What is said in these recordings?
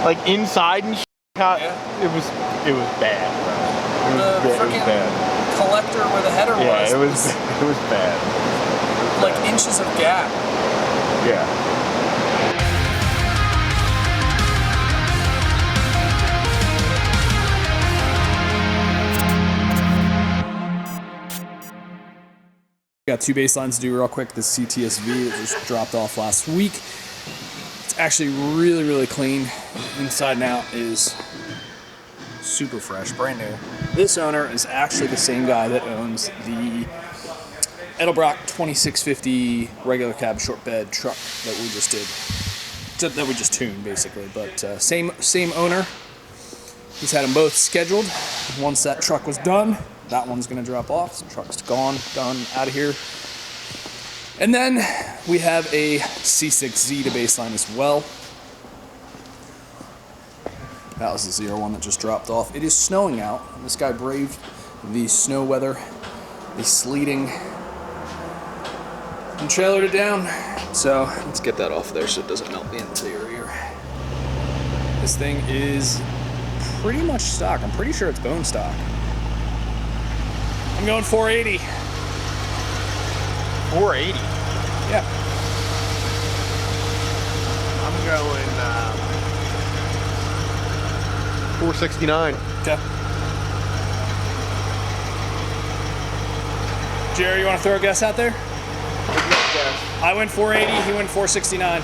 like inside and shit. Yeah. It was bad, bro. The freaking collector where the header was. It was bad. Like inches of gap. Yeah. Got two baselines to do real quick. The CTSV that just dropped off last week. It's actually really, really clean. Inside and out is super fresh, brand new. This owner is actually the same guy that owns the Edelbrock 2650 regular cab short bed truck that we just did. That we just tuned, basically. But same owner. He's had them both scheduled. Once that truck was done, that one's going to drop off. The truck's gone, done, out of here. And then we have a C6Z to baseline as well. That was the 01 that just dropped off. It is snowing out. This guy braved the snow weather, the sleeting, and trailered it down. So let's get that off there so it doesn't melt the interior. This thing is pretty much stock. I'm pretty sure it's bone stock. I'm going 480. 480. Yeah. I'm going 469. Okay. Jerry, you want to throw a guess out there? I went 480, he went 469.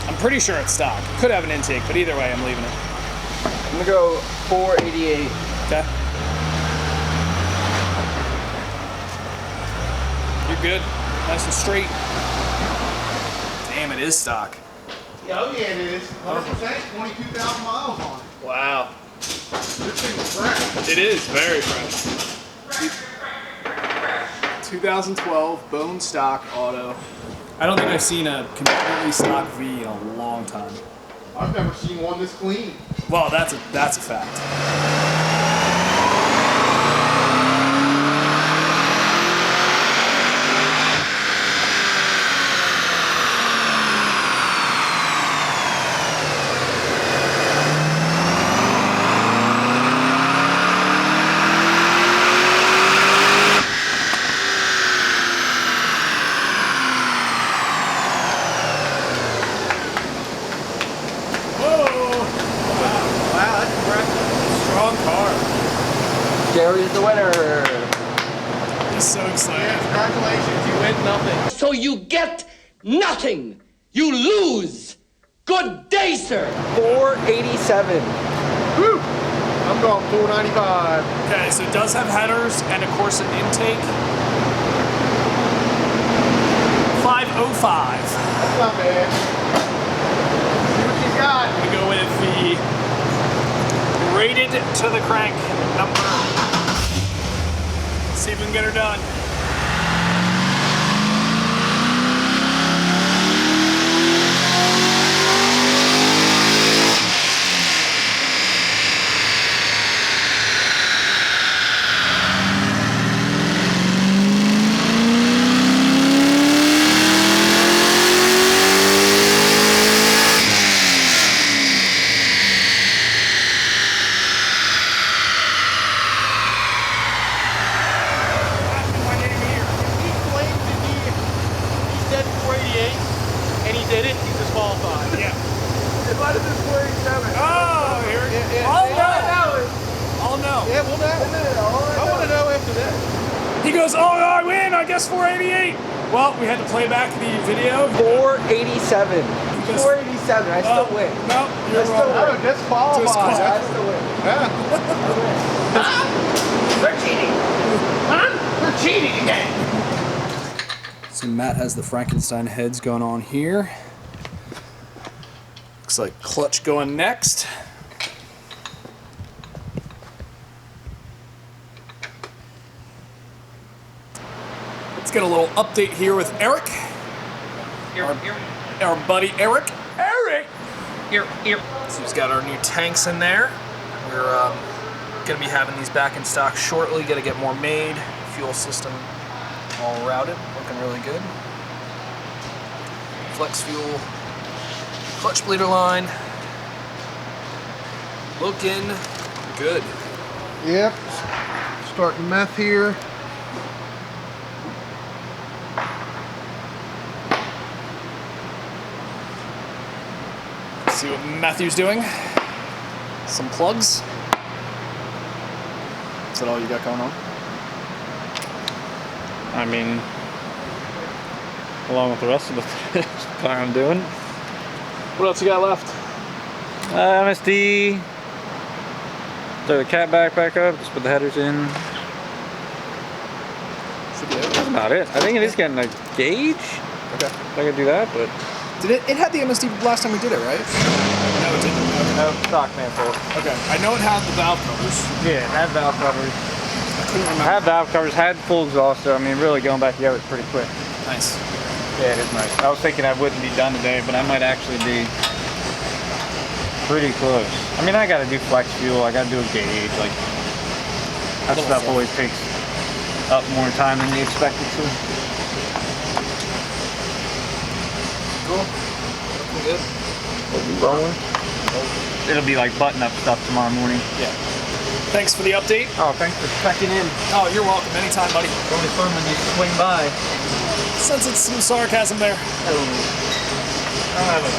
I'm pretty sure it's stock. Could have an intake, but either way, I'm leaving it. I'm gonna go 488. Okay. You're good. Nice and straight. Damn, it is stock. Yeah, oh yeah, it is. 100%, 22,000 miles on it. Wow. This thing is fresh. It is very fresh. 2012 bone stock auto. I don't think I've seen a completely stock V in a long time. I've never seen one this clean. Well, that's a fact. Jerry is the winner. He's so excited. Yeah, congratulations, you win nothing. So you get nothing. You lose. Good day, sir. 487. Woo! I'm going 495. Okay, so it does have headers and of course an intake. 505. That's not bad. See what she's got. We go with the rated to the crank number. See if we can get her done. Did it, he's disqualified. Yeah. Why does this 487? Oh, here it is. I'll know. Yeah, we'll know. I want to know after this. He goes, oh, I win, I guess 488. Well, we had to play back the video. 487. 487. I still win. No, you're wrong. Oh, disqualified. I still win. Yeah. They're cheating. Huh? They're cheating again. So Matt has the Frankenstein heads going on here. Looks like clutch going next. Let's get a little update here with Eric. Our buddy Eric. So he's got our new tanks in there. We're gonna be having these back in stock shortly. Gotta get more made. Fuel system all routed. Looking really good. Flex fuel Clutch bleeder line. Looking good. Yep. Starting meth here. See what Matthew's doing. Some plugs. Is that all you got going on? I mean, along with the rest of the car I'm doing. What else you got left? MSD. Throw the cat back up. Just put the headers in. That's about it. I think it is getting a gauge. Okay. If I could do that, but. Did it had the MSD last time we did it, right? No, it didn't. Okay. No, stock manifold. Okay. I know it had the valve covers. Yeah, it had valve covers. I couldn't remember. Had valve covers, had full exhaust, so I mean, really going back together is pretty quick. Nice. Yeah, it is nice. I was thinking I wouldn't be done today, but I might actually be pretty close. I mean, I got to do flex fuel, I got to do a gauge, like that stuff always takes up more time than you expect it to. Cool. Looking good. Rolling. It'll be like button-up stuff tomorrow morning. Yeah. Thanks for the update. Oh, thanks for checking in. Oh, you're welcome. Anytime, buddy. It's only fun when you swing by. Sense it's some sarcasm there. I have a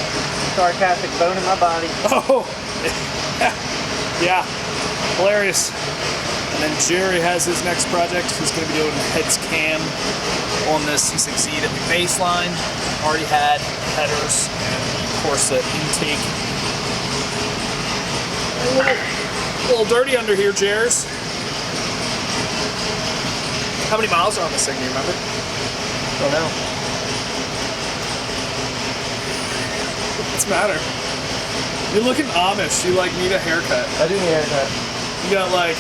sarcastic bone in my body. Oh, yeah, hilarious. And then Jerry has his next project. He's going to be doing heads cam on this E63 at the baseline. Already had headers and of course the intake. A little dirty under here, Jers. How many miles are on this thing? Do you remember? Don't know. What's the matter? You're looking Amish. You like need a haircut. I do need a haircut. You got like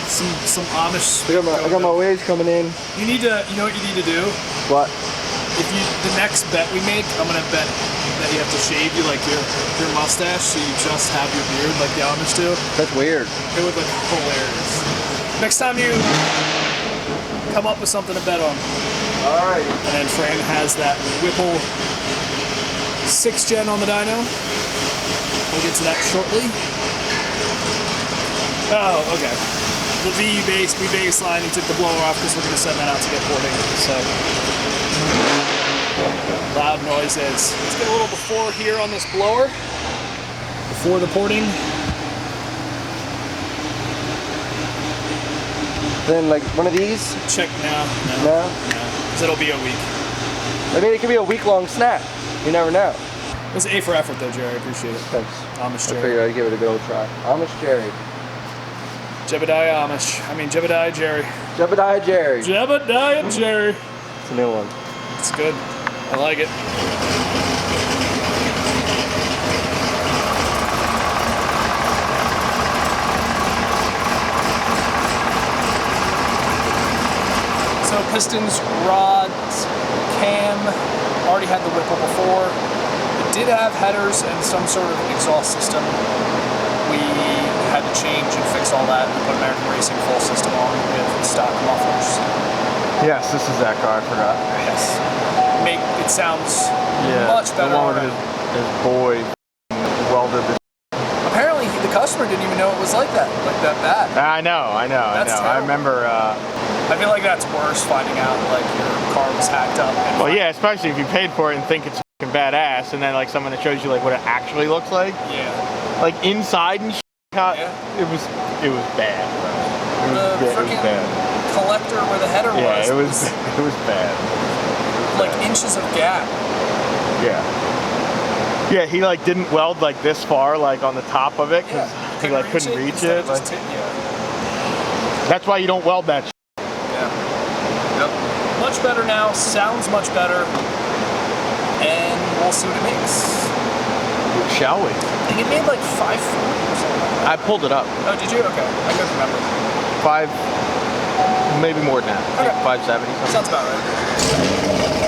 some Amish. I got my waves coming in. You need to. You know what you need to do? What? If you the next bet we make, I'm gonna bet that you have to shave you like your mustache, so you just have your beard like the Amish do. That's weird. It would look hilarious. Next time you come up with something to bet on. Alright. And then Fran has that Whipple 6 Gen on the dyno. We'll get to that shortly. Oh, okay. The we baseline, he took the blower off because we're going to send that out to get porting. So, loud noises. Let's get a little before here on this blower. Before the porting. Then like one of these? Check now. No? Because it'll be a week. I mean, it could be a week-long snap. You never know. It was A for effort though, Jerry. I appreciate it. Thanks. Amish I Jerry. figured I'd give it a good old try. Amish Jerry. Jebediah Amish. I mean Jebediah Jerry. Jebediah Jerry. Jebediah Jerry. It's a new one. It's good. I like it. So pistons, rods, cam, already had the Whipple before. It did have headers and some sort of exhaust system. We had to change and fix all that and put American Racing full system on with stock mufflers. Yes, this is that car. I forgot. Yes. It sounds much better. The one with his boy welded this. Apparently the customer didn't even know it was like that bad. I know. That's I terrible. remember. I feel like that's worse, finding out like your car was hacked up. And Well, yeah, especially if you paid for it and think it's fucking badass, and then like someone that shows you like what it actually looks like, Yeah. like inside and shit, Yeah. it was bad. Bro. The It was freaking bad. collector where the header Yeah, was. it was bad. Like inches of gap. Yeah. Yeah, he like didn't weld like this far, like on the top of it, because he like couldn't reach instead it. of Like, just hitting you. that's why you don't weld that shit. Yeah. Yep. Much better now. Sounds much better. And we'll see what it makes. Shall we? I think it made like 540 or something. I pulled it up. Oh, did you? Okay. I couldn't remember. 5, maybe more than that. Okay. 570 something. Sounds about right.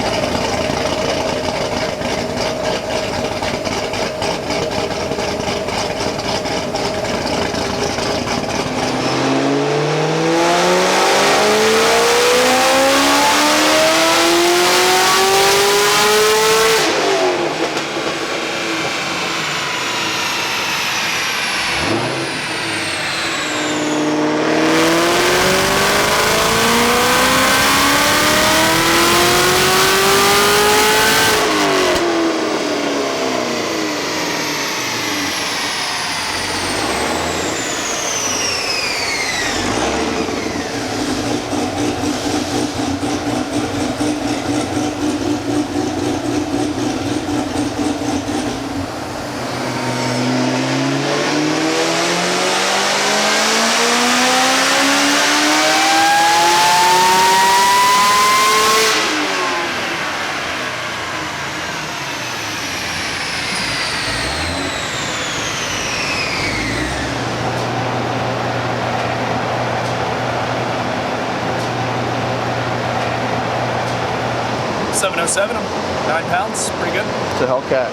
707, 9 pounds, pretty good. It's a Hellcat.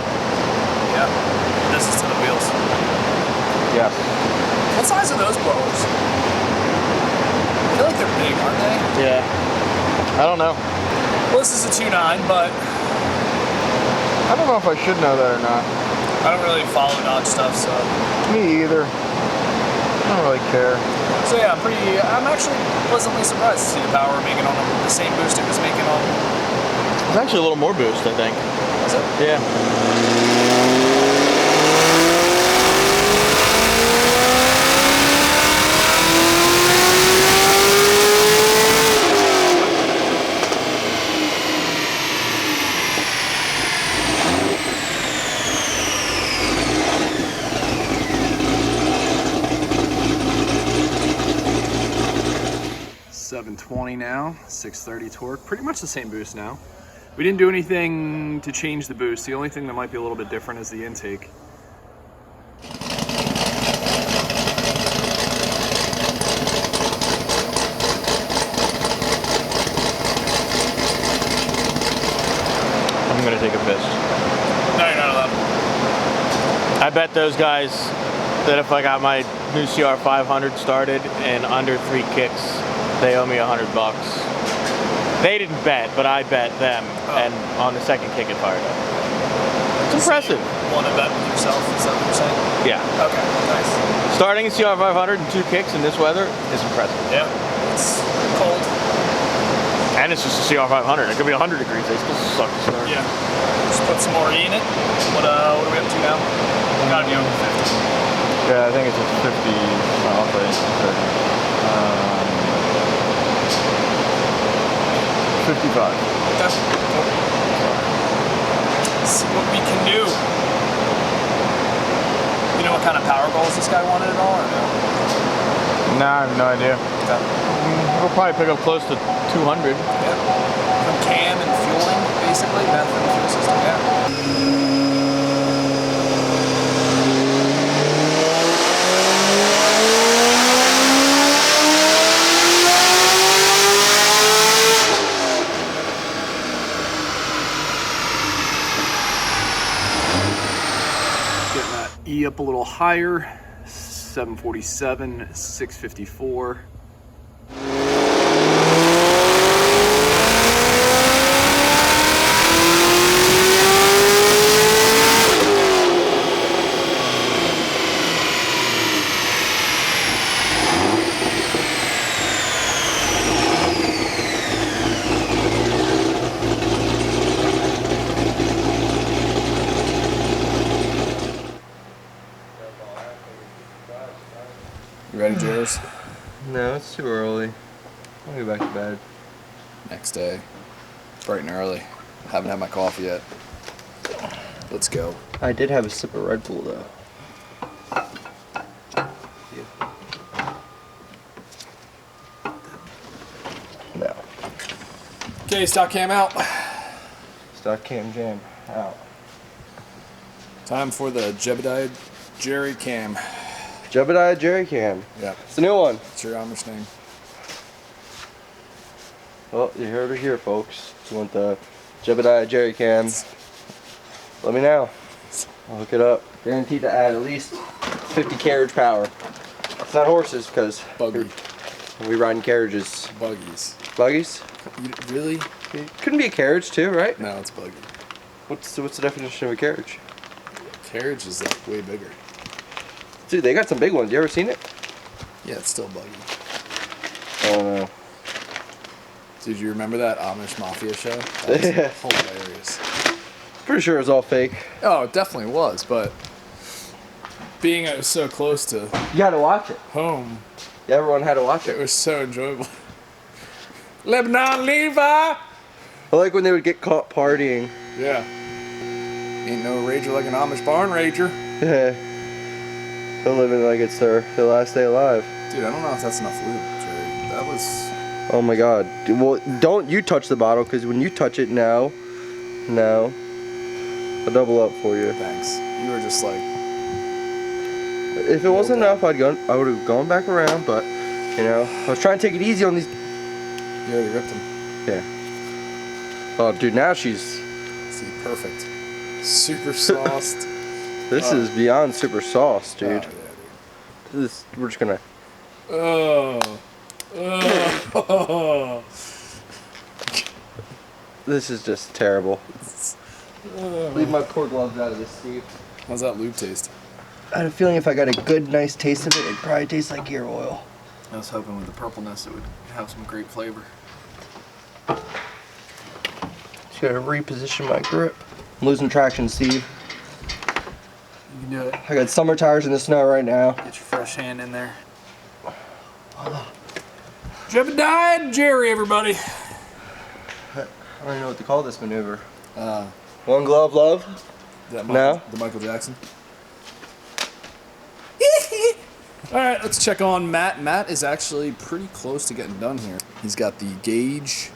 Yeah. This is to the wheels. Yeah. What size are those blowers? I feel like they're big, aren't they? Yeah. I don't know. Well, this is a 2.9, but I don't know if I should know that or not. I don't really follow Dodge stuff, so. Me either. I don't really care. So yeah, I'm actually pleasantly surprised to see the power we're making on the same boost it was making on. It's actually a little more boost, I think. Is it? Yeah. Now, 630 torque, pretty much the same boost now. We didn't do anything to change the boost. The only thing that might be a little bit different is the intake. I'm gonna take a piss. No, you're not allowed. I bet those guys that if I got my new CR500 started in under 3 kicks, they owe me $100. They didn't bet, but I bet them, and on the second kick it fired up. It's impressive. You want to bet with yourself, is that what you're saying? Yeah. Okay, nice. Starting a CR500 in 2 kicks in this weather is impressive. Yeah, it's cold. And it's just a CR500. It could be 100 degrees. They still suck to start. Yeah. Just put some more E in it. What are we up to now? Gotta be over 50. Yeah, I think it's a 50. Well, I'll play 55. Okay. Let's see what we can do. You know what kind of power goals this guy wanted at all, or no? Nah, I have no idea. Okay. We'll probably pick up close to 200. Yeah. From cam and fueling, basically, meth and fuel system, yeah. E up a little higher, 747, 654. You ready, Jares? No, it's too early. I'll go back to bed. Next day, bright and early. Haven't had my coffee yet. Let's go. I did have a sip of Red Bull though. No. Okay, stock cam out. Stock cam jam out. Time for the Jebediah Jerry cam. Jebediah Jerry cam. Yeah. It's a new one. What's your Amish name? Well, you heard it here, folks. If you want the Jebediah Jerry cam, let me know. I'll hook it up. Guaranteed to add at least 50 carriage power. It's not horses, because Buggy. we riding carriages. Buggies. Buggies? Really? It couldn't be a carriage too, right? No, it's buggy. What's the definition of a carriage? Carriage is like way bigger. Dude, they got some big ones. You ever seen it? Yeah, it's still buggy. I don't know. Did you remember that Amish Mafia show? That was hilarious. Pretty sure it was all fake. Oh, it definitely was, but being so close to You had to watch it. home, Everyone had to watch it it. was so enjoyable. Lebanon Levi! I like when they would get caught partying. Yeah. Ain't no rager like an Amish barn rager. Yeah. They're living like it's their last day alive. Dude, I don't know if that's enough lube, Jerry. That was... Oh my god. Dude, well, don't you touch the bottle, because when you touch it now, I'll double up for you. Thanks. You were just like... If it wasn't enough, I would have gone back around, but, you know, I was trying to take it easy on these. You already ripped them. Yeah. Oh, dude, now she's... See, perfect. Super sauced. This is beyond super sauce, dude. Oh, yeah, dude. This, we're just gonna... Oh. Oh. This is just terrible. Leave my poor gloves out of this, Steve. How's that lube taste? I had a feeling if I got a good, nice taste of it, it'd probably taste like gear oil. I was hoping with the purpleness it would have some great flavor. Just gotta reposition my grip. I'm losing traction, Steve. You can do it. I got summer tires in the snow right now. Get your fresh hand in there. Jebediah Jerry, everybody. I don't even know what to call this maneuver. Uh, One glove, love. Is that No. The Michael Jackson. All right, let's check on Matt. Matt is actually pretty close to getting done here. He's got the gauge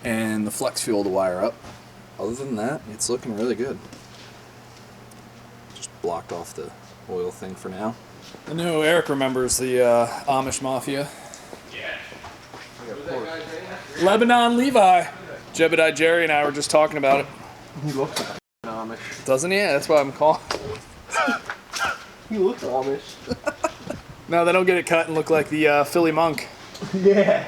and the flex fuel to wire up. Other than that, it's looking really good. Just blocked off the oil thing for now. I know Eric remembers the Amish Mafia. Lebanon Levi. Jebediah Jerry and I were just talking about it. He looks Amish. Doesn't he? That's why I'm calling. He looks Amish. No, they don't get it cut and look like the Philly monk. Yeah.